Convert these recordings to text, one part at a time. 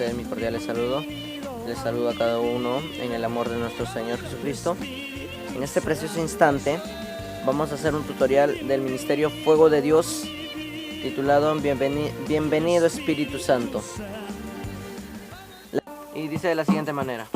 ustedes mi cordial saludo. Les saludo a cada uno en el amor de nuestro Señor Jesucristo. En este precioso instante vamos a hacer un tutorial del Ministerio Fuego de Dios titulado Bienvenido Espíritu Santo. Y dice de la siguiente manera.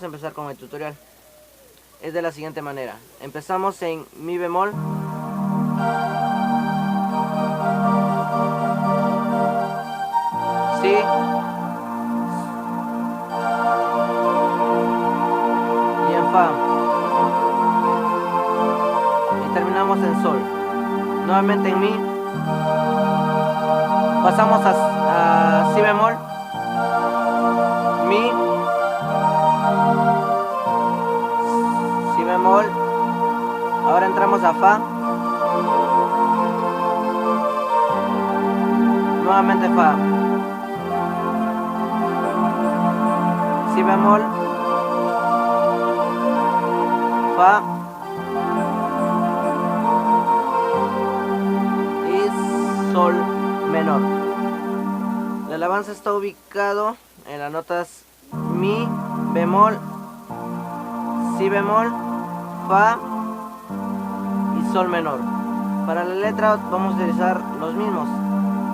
Empezar con el tutorial es de la siguiente manera. Empezamos en mi bemol, si y en fa, y terminamos en sol. Nuevamente en mi, pasamos a si bemol, mi, si bemol, ahora entramos a fa, nuevamente fa, si bemol, fa y sol menor. La alabanza está ubicado en las notas mi bemol, si bemol, fa y sol menor. Para la letra vamos a utilizar los mismos,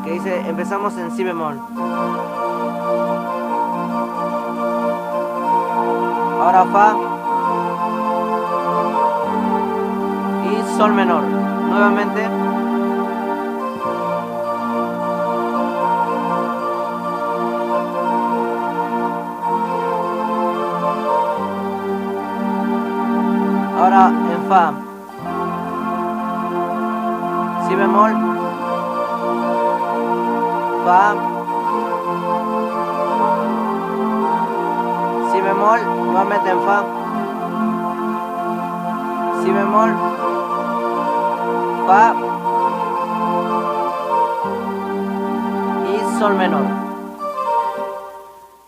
que dice, empezamos en si bemol, ahora fa y sol menor. Nuevamente ahora en fa, si bemol, fa, si bemol, nuevamente en fa, si bemol, fa y sol menor.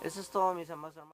Eso es todo, mis amados hermanos.